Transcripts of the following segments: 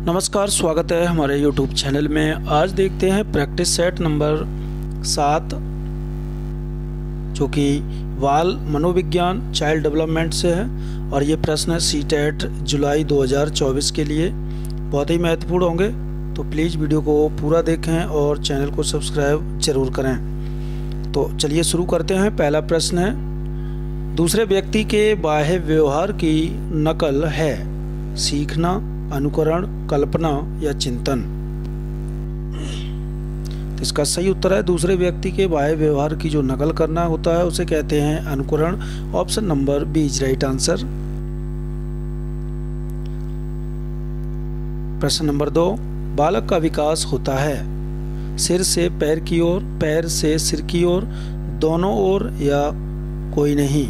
नमस्कार, स्वागत है हमारे YouTube चैनल में। आज देखते हैं प्रैक्टिस सेट नंबर 7 जो कि बाल मनोविज्ञान चाइल्ड डेवलपमेंट से है और ये प्रश्न है सीटेट जुलाई 2024 के लिए। बहुत ही महत्वपूर्ण होंगे, तो प्लीज़ वीडियो को पूरा देखें और चैनल को सब्सक्राइब जरूर करें। तो चलिए शुरू करते हैं। पहला प्रश्न है, दूसरे व्यक्ति के बाह्य व्यवहार की नकल है सीखना, अनुकरण, कल्पना या चिंतन। तो इसका सही उत्तर है दूसरे व्यक्ति के बाह्य व्यवहार की जो नकल करना होता है उसे कहते हैं अनुकरण। Option number B is right answer. प्रश्न नंबर 2, बालक का विकास होता है सिर से पैर की ओर, पैर से सिर की ओर, दोनों ओर या कोई नहीं।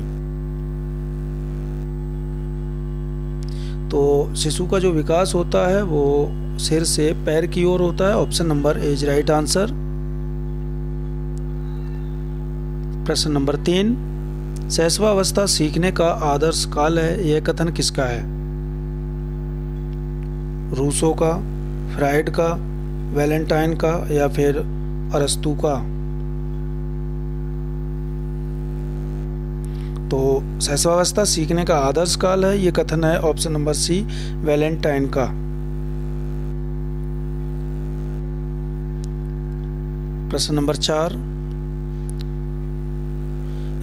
तो शिशु का जो विकास होता है वो सिर से पैर की ओर होता है। Option number A is right answer. प्रश्न नंबर 3, शैशवावस्था सीखने का आदर्श काल है, यह कथन किसका है? रूसो का, फ्राइड का, वैलेंटाइन का या फिर अरस्तू का? तो शैशवावस्था सीखने का आदर्श काल है, ये कथन है ऑप्शन नंबर सी वैलेंटाइन का। प्रश्न नंबर 4,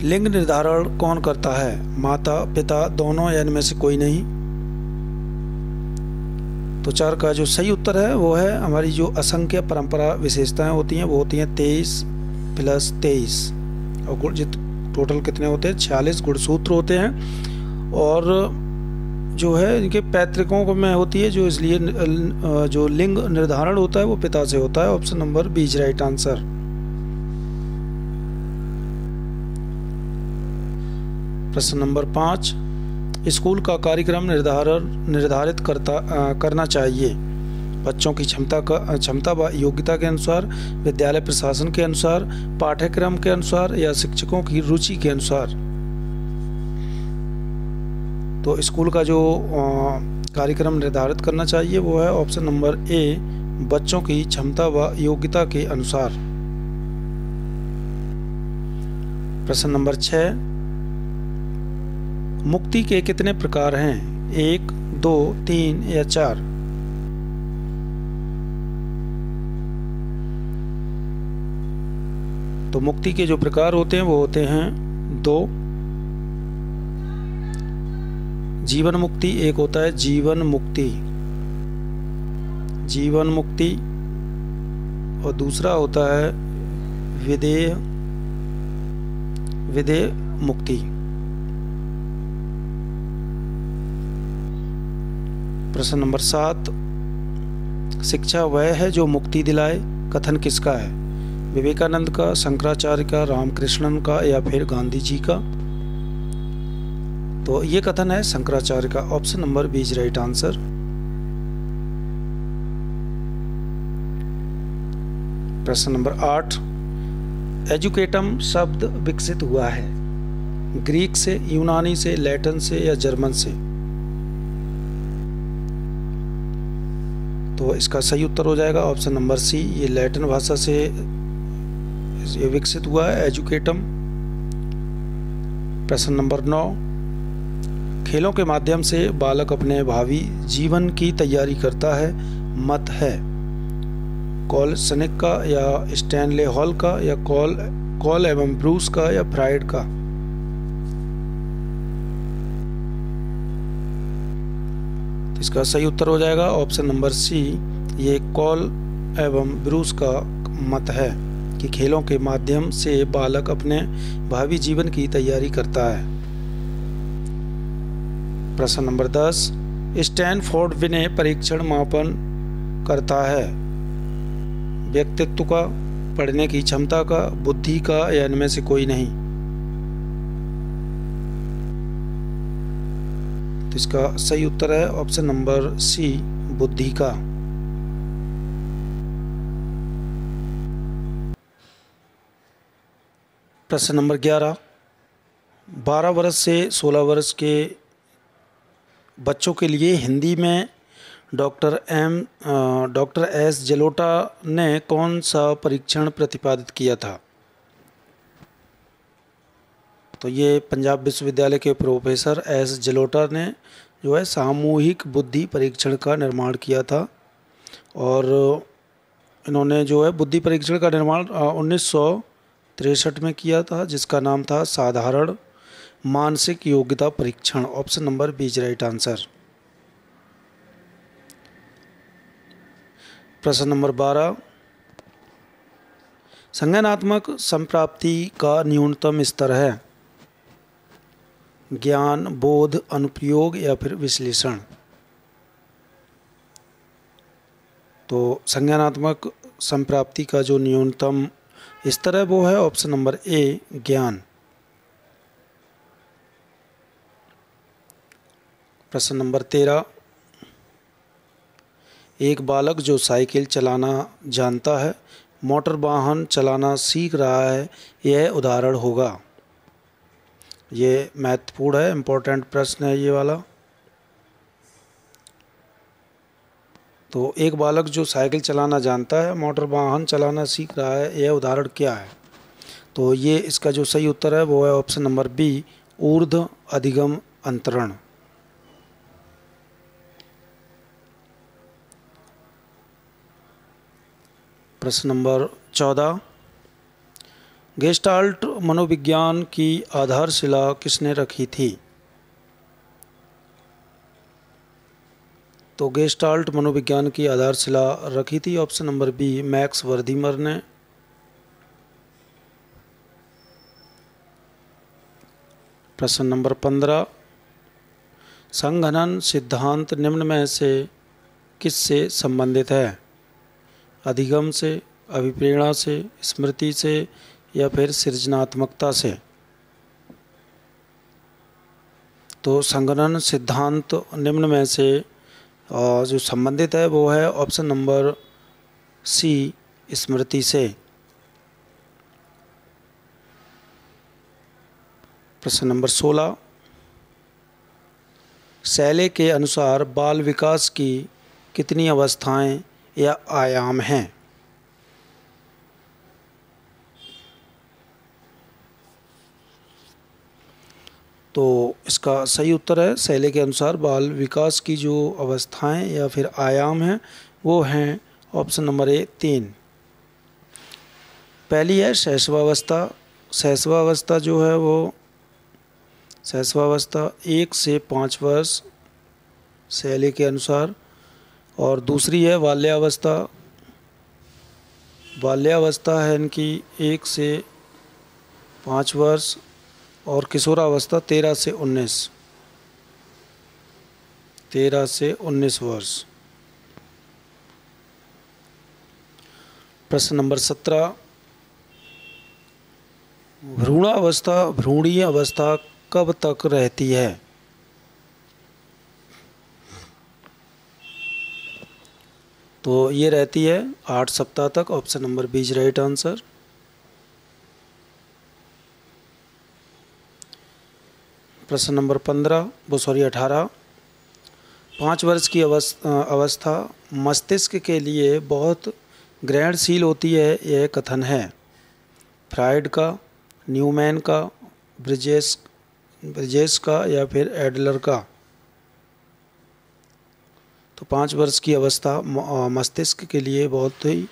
लिंग निर्धारण कौन करता है? माता पिता, दोनों या इनमें से कोई नहीं? तो 4 का जो सही उत्तर है वो है हमारी जो असंख्य परंपरा विशेषताएं होती हैं वो होती हैं 23 + 23 और टोटल कितने होते हैं? 46 गुणसूत्र होते हैं और जो है इनके पैतृकों में होती है, जो इसलिए जो लिंग निर्धारण होता है वो पिता से होता है। Option number B is right answer. प्रश्न नंबर 5, स्कूल का कार्यक्रम निर्धारित करना चाहिए बच्चों की क्षमता व योग्यता के अनुसार, विद्यालय प्रशासन के अनुसार, पाठ्यक्रम के अनुसार या शिक्षकों की रुचि के अनुसार। तो स्कूल का जो कार्यक्रम निर्धारित करना चाहिए वो है ऑप्शन नंबर ए बच्चों की क्षमता व योग्यता के अनुसार। प्रश्न नंबर 6, मुक्ति के कितने प्रकार हैं? 1, 2, 3 या 4? तो मुक्ति के जो प्रकार होते हैं वो होते हैं 2। जीवन मुक्ति एक होता है जीवन मुक्ति और दूसरा होता है विधेय मुक्ति। प्रश्न नंबर 7, शिक्षा वह है जो मुक्ति दिलाए, कथन किसका है? विवेकानंद का, शंकराचार्य का, रामकृष्णन का या फिर गांधी जी का? तो ये कथन है शंकराचार्य का। Option number B is right answer. प्रश्न नंबर 8, एजुकेटम शब्द विकसित हुआ है ग्रीक से, यूनानी से, लैटिन से या जर्मन से? तो इसका सही उत्तर हो जाएगा ऑप्शन नंबर सी, ये लैटिन भाषा से ये विकसित हुआ है एजुकेटम। प्रश्न नंबर 9, खेलों के माध्यम से बालक अपने भावी जीवन की तैयारी करता है, मत है कॉलसनिक का या स्टैनले हॉल का या कॉल एवं ब्रूस का या फ्राइड का? तो इसका सही उत्तर हो जाएगा ऑप्शन नंबर सी, ये कॉल एवं ब्रूस का मत है कि खेलों के माध्यम से बालक अपने भावी जीवन की तैयारी करता है। प्रश्न नंबर 10, स्टैनफोर्ड विनय परीक्षण मापन करता है व्यक्तित्व का, पढ़ने की क्षमता का, बुद्धि का या इनमें से कोई नहीं? तो इसका सही उत्तर है ऑप्शन नंबर सी, बुद्धि का। प्रश्न नंबर 11, 12 वर्ष से 16 वर्ष के बच्चों के लिए हिंदी में डॉक्टर एस जलोटा ने कौन सा परीक्षण प्रतिपादित किया था? तो ये पंजाब विश्वविद्यालय के प्रोफेसर एस जलोटा ने जो है सामूहिक बुद्धि परीक्षण का निर्माण किया था। और इन्होंने जो है बुद्धि परीक्षण का निर्माण 1963 में किया था, जिसका नाम था साधारण मानसिक योग्यता परीक्षण। Option number B is right answer. प्रश्न नंबर 12, संज्ञानात्मक संप्राप्ति का न्यूनतम स्तर है? ज्ञान, बोध, अनुप्रयोग या फिर विश्लेषण? तो संज्ञानात्मक संप्राप्ति का जो न्यूनतम स्तर है वो है ऑप्शन नंबर ए, ज्ञान। प्रश्न नंबर 13, एक बालक जो साइकिल चलाना जानता है, मोटर वाहन चलाना सीख रहा है, यह उदाहरण होगा। ये महत्वपूर्ण है, इम्पोर्टेंट प्रश्न है ये वाला। तो एक बालक जो साइकिल चलाना जानता है, मोटर वाहन चलाना सीख रहा है, यह उदाहरण क्या है? तो ये इसका जो सही उत्तर है वो है ऑप्शन नंबर बी, ऊर्ध्व अधिगम अंतरण। प्रश्न नंबर 14, गेस्टाल्ट मनोविज्ञान की आधारशिला किसने रखी थी? तो गेस्टाल्ट मनोविज्ञान की आधारशिला रखी थी option number B, Max Wertheimer ने। प्रश्न नंबर 15, संघनन सिद्धांत निम्न में से किससे संबंधित है? अधिगम से, अभिप्रेरणा से, स्मृति से या फिर सृजनात्मकता से? तो संघनन सिद्धांत निम्न में से जो संबंधित है वो है ऑप्शन नंबर सी, स्मृति से। प्रश्न नंबर 16, शैले के अनुसार बाल विकास की कितनी अवस्थाएं या आयाम हैं? तो इसका सही उत्तर है, शैले के अनुसार बाल विकास की जो अवस्थाएं या फिर आयाम हैं वो हैं ऑप्शन नंबर ए, 3। पहली है शैशवावस्था। शैशवावस्था जो है वो शैशवावस्था 1 से 5 वर्ष शैली के अनुसार। और दूसरी है बाल्यावस्था। बाल्यावस्था है इनकी 1 से 5 वर्ष। और किशोरावस्था 13 से 19 वर्ष। प्रश्न नंबर 17, भ्रूणावस्था भ्रूणीय अवस्था कब तक रहती है? तो ये रहती है 8 सप्ताह तक। Option number B is right answer. प्रश्न नंबर 18, 5 वर्ष की अवस्था मस्तिष्क के लिए बहुत ग्रहणशील होती है, यह कथन है फ्राइड का, न्यूमैन का, ब्रिजेस का या फिर एडलर का? तो 5 वर्ष की अवस्था मस्तिष्क के लिए बहुत ही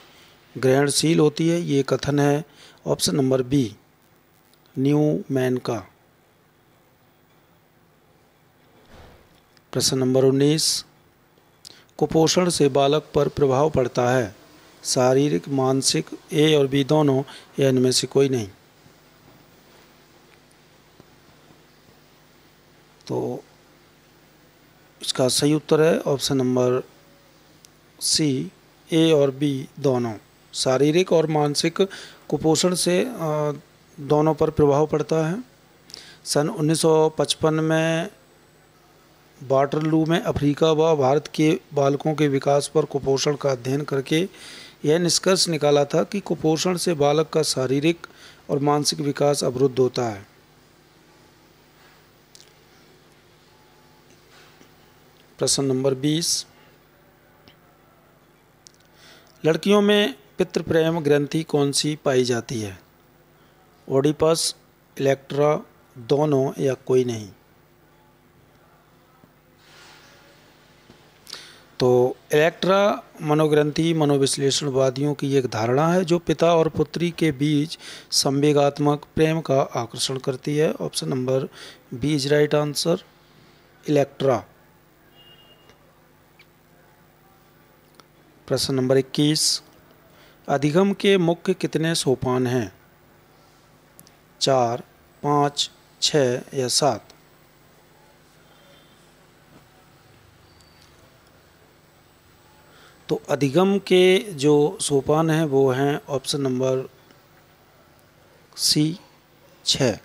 ग्रहणशील होती है, ये कथन है ऑप्शन नंबर बी, न्यूमैन का। प्रश्न नंबर 19, कुपोषण से बालक पर प्रभाव पड़ता है, शारीरिक, मानसिक, ए और बी दोनों या इनमें से कोई नहीं? तो इसका सही उत्तर है ऑप्शन नंबर सी, ए और बी दोनों। शारीरिक और मानसिक कुपोषण से दोनों पर प्रभाव पड़ता है। सन 1955 में वाटरलू में अफ्रीका व भारत के बालकों के विकास पर कुपोषण का अध्ययन करके यह निष्कर्ष निकाला था कि कुपोषण से बालक का शारीरिक और मानसिक विकास अवरुद्ध होता है। प्रश्न नंबर 20, लड़कियों में पितृप्रेम ग्रंथि कौन सी पाई जाती है? ओडिपस, इलेक्ट्रा, दोनों या कोई नहीं? तो इलेक्ट्रा मनोग्रंथि मनोविश्लेषणवादियों की एक धारणा है जो पिता और पुत्री के बीच संवेगात्मक प्रेम का आकर्षण करती है। Option number B is right answer, Electra. प्रश्न नंबर 21, अधिगम के मुख्य कितने सोपान हैं? 4, 5, 6 या 7? तो अधिगम के जो सोपान हैं वो हैं ऑप्शन नंबर सी 6।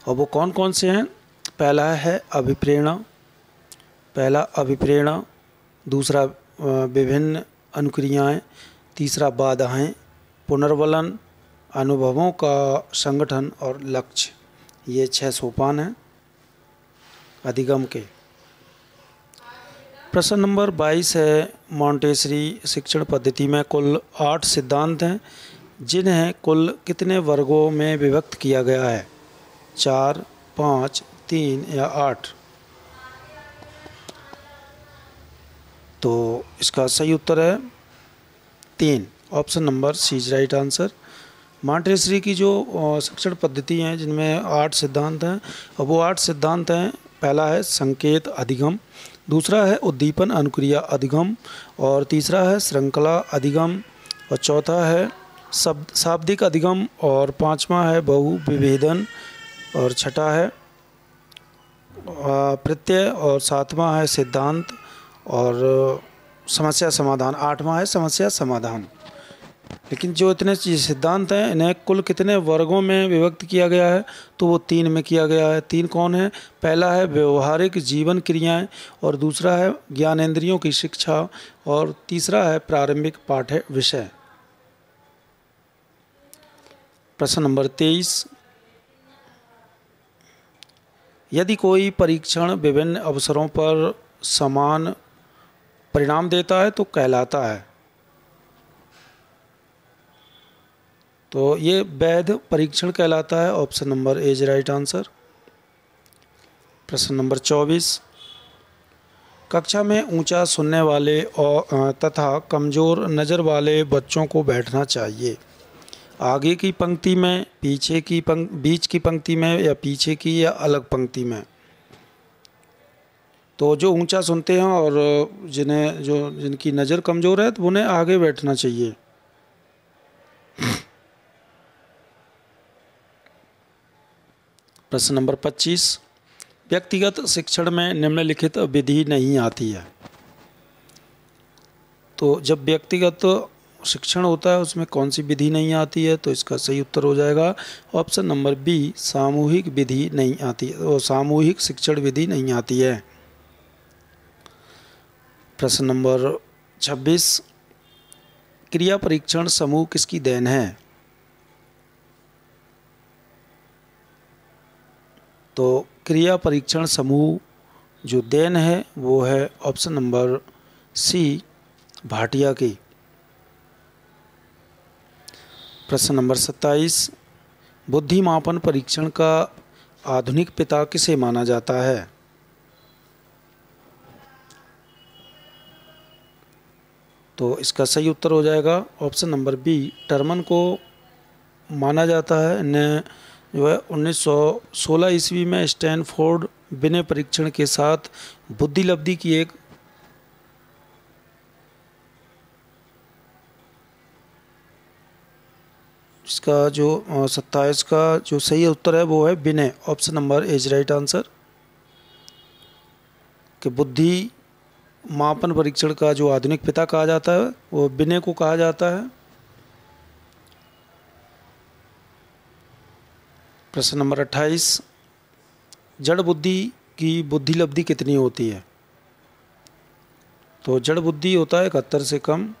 और वो कौन कौन से हैं? पहला है अभिप्रेरणा, दूसरा विभिन्न अनुक्रियाएं, तीसरा बाधाएं, पुनर्वलन, अनुभवों का संगठन और लक्ष्य। ये 6 सोपान हैं अधिगम के। प्रश्न नंबर 22 है, मॉन्टेसरी शिक्षण पद्धति में कुल 8 सिद्धांत हैं जिन्हें कुल कितने वर्गों में विभक्त किया गया है? 4, 5, 3 या 8? तो इसका सही उत्तर है 3, option number C is right answer. Montessori की जो शिक्षण पद्धति हैं जिनमें 8 सिद्धांत हैं, और वो 8 सिद्धांत हैं, पहला है संकेत अधिगम, दूसरा है उद्दीपन अनुक्रिया अधिगम, और तीसरा है श्रृंखला अधिगम, और चौथा है शाब्दिक अधिगम, और पांचवा है बहु विभेदन, और छठा है प्रत्यय, और सातवां है सिद्धांत, और समस्या समाधान, आठवां है समस्या समाधान। लेकिन जो इतने सिद्धांत हैं इन्हें कुल कितने वर्गों में विभक्त किया गया है? तो वो 3 में किया गया है। 3 कौन है? पहला है व्यवहारिक जीवन क्रियाएं, और दूसरा है ज्ञानेंद्रियों की शिक्षा, और तीसरा है प्रारंभिक पाठ्य विषय। प्रश्न नंबर 23, यदि कोई परीक्षण विभिन्न अवसरों पर समान परिणाम देता है तो कहलाता है? तो ये वैध परीक्षण कहलाता है। Option number A is right answer. प्रश्न नंबर 24, कक्षा में ऊंचा सुनने वाले और तथा कमज़ोर नज़र वाले बच्चों को बैठना चाहिए? आगे की पंक्ति में, पीछे की बीच की पंक्ति में, या पीछे की या अलग पंक्ति में? तो जो ऊंचा सुनते हैं और जिनकी नज़र कमज़ोर है तो उन्हें आगे बैठना चाहिए। प्रश्न नंबर 25, व्यक्तिगत शिक्षण में निम्नलिखित विधि नहीं आती है? तो जब व्यक्तिगत शिक्षण होता है उसमें कौन सी विधि नहीं आती है? तो इसका सही उत्तर हो जाएगा ऑप्शन नंबर बी, सामूहिक विधि नहीं आती है, और सामूहिक शिक्षण विधि नहीं आती है। प्रश्न नंबर 26, क्रिया परीक्षण समूह किसकी देन है? तो क्रिया परीक्षण समूह जो देन है वो है ऑप्शन नंबर सी, भाटिया की। प्रश्न नंबर 27, बुद्धिमापन परीक्षण का आधुनिक पिता किसे माना जाता है? तो इसका सही उत्तर हो जाएगा ऑप्शन नंबर बी, टर्मन को माना जाता है। इन्हें जो है 1916 ईस्वी में स्टैनफोर्ड विनय परीक्षण के साथ बुद्धि लब्धि की एक इसका जो 27 का जो सही उत्तर है वो है विनय। Option number is right answer. कि बुद्धि मापन परीक्षण का जो आधुनिक पिता कहा जाता है वो विनय को कहा जाता है। प्रश्न नंबर 28, जड़ बुद्धि की बुद्धि लब्धि कितनी होती है? तो जड़ बुद्धि होता है 71 से कम।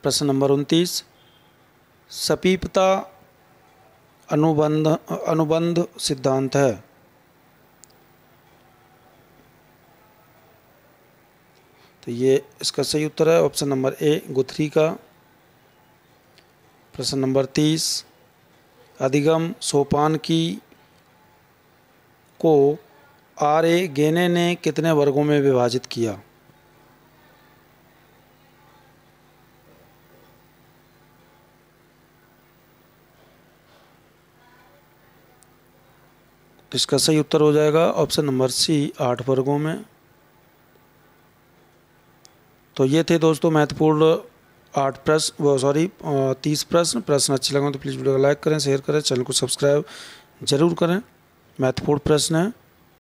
प्रश्न नंबर 29, समीपता अनुबंध सिद्धांत है? तो ये इसका सही उत्तर है ऑप्शन नंबर ए गुथरी का। प्रश्न नंबर 30, अधिगम सोपान की को आर.ए. गेने ने कितने वर्गों में विभाजित किया? तो इसका सही उत्तर हो जाएगा ऑप्शन नंबर सी 8 वर्गों में। तो ये थे दोस्तों महत्वपूर्ण 30 प्रश्न अच्छे लगे तो प्लीज़ वीडियो को लाइक करें, शेयर करें, चैनल को सब्सक्राइब जरूर करें। महत्वपूर्ण प्रश्न है।